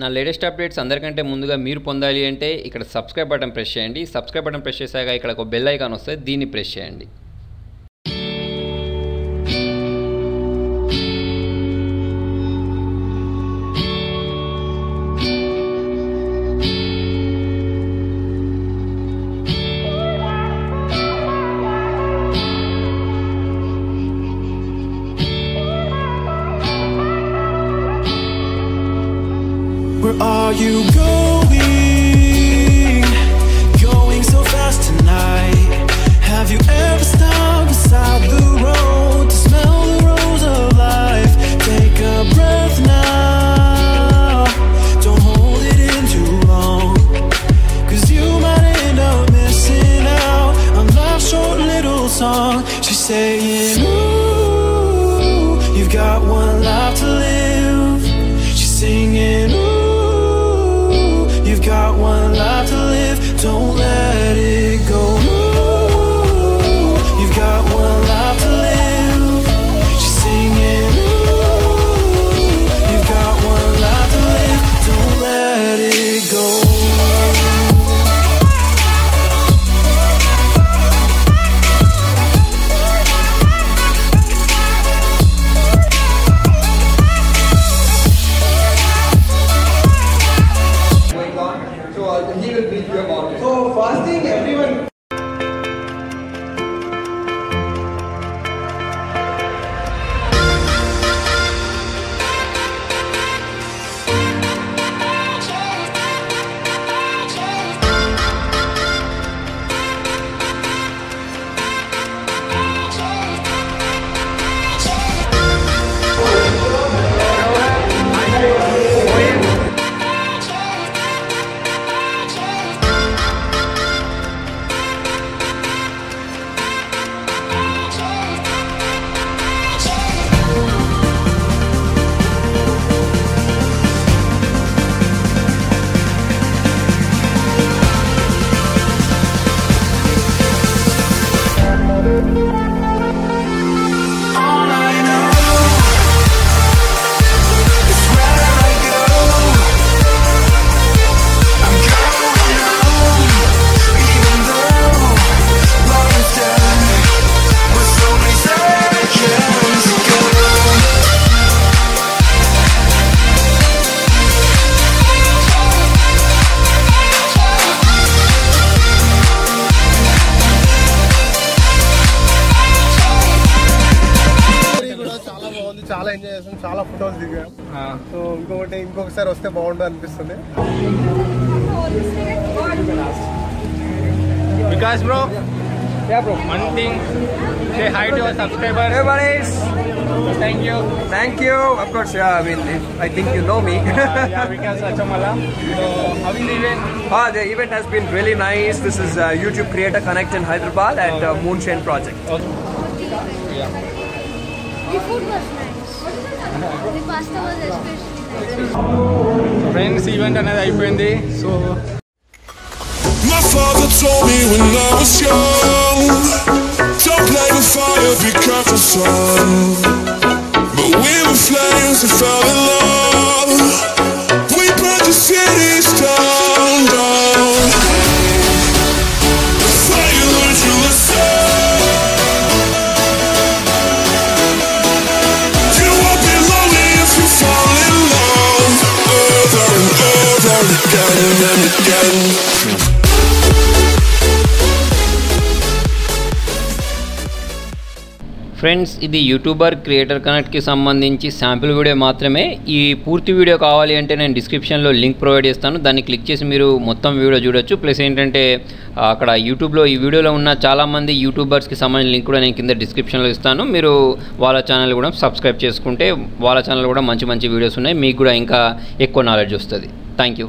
నా latest updates అందరికంటే ముందుగా మీరు పొందాలి అంటే ఇక్కడ సబ్స్క్రైబ్ బటన్ ప్రెస్ చేయండి. సబ్స్క్రైబ్ బటన్ ప్రెస్ చేశాక ఇక్కడ ఒక బెల్ ఐకాన్ వస్తుంది, దీన్ని ప్రెస్ చేయండి. Where are you going? Going so fast tonight. Have you ever stopped beside the road to smell the rose of life? Take a breath now. Don't hold it in too long, 'cause you might end up missing out on life's short little song. She's saying, ooh, you've got one life to live. She's singing, ooh, you've got one life to live, don't let it go. Ooh, you've got one life to live. She's singing, ooh, you've got one life to live, don't let it go. He will brief you about it. So first thing, everyone. చాలా enjoy చేస్తాం, చాలా photos దిగాం. So ఇంకొకసారి వస్తే బాగుంటుంది అనిపిస్తుంది. Vikas bro, Yeah, bro. one thing, say hi to our subscribers. Hey, buddies. Thank you. Thank you. Of course, yeah. I mean, I think you know me. Yeah, Vikas Achamala. So, how is the event? The event has been really nice. This is YouTube Creator Connect in Hyderabad at Moonshine Project. The food was nice. The pasta was especially nice. Friends, event another అయిపోయింది. So, my father told me when I was young, don't play with fire, be careful son. But we were flames and fell in love. We burned the cities down, down. The fire learned you listen. You won't be lonely if you fall in love. Over and over again and again. Friends, ఇది YouTuber creator కనెక్ట్కి సంబంధించి sample video మాత్రమే. ఈ పూర్తి video కావాలి అంటే నేను డిస్క్రిప్షన్లో link provide చేస్తాను, దాన్ని క్లిక్ చేసి మీరు మొత్తం వీడియో చూడొచ్చు. ప్లస్ ఏంటంటే అక్కడ యూట్యూబ్లో ఈ వీడియోలో ఉన్న చాలామంది యూట్యూబర్స్కి సంబంధించిన లింక్ కూడా నేను కింద డిస్క్రిప్షన్లో ఇస్తాను. మీరు వాళ్ళ ఛానల్ కూడా సబ్స్క్రైబ్ చేసుకుంటే వాళ్ళ ఛానల్ కూడా మంచి మంచి వీడియోస్ ఉన్నాయి, మీకు కూడా ఇంకా ఎక్కువ నాలెడ్జ్ వస్తుంది. Thank you.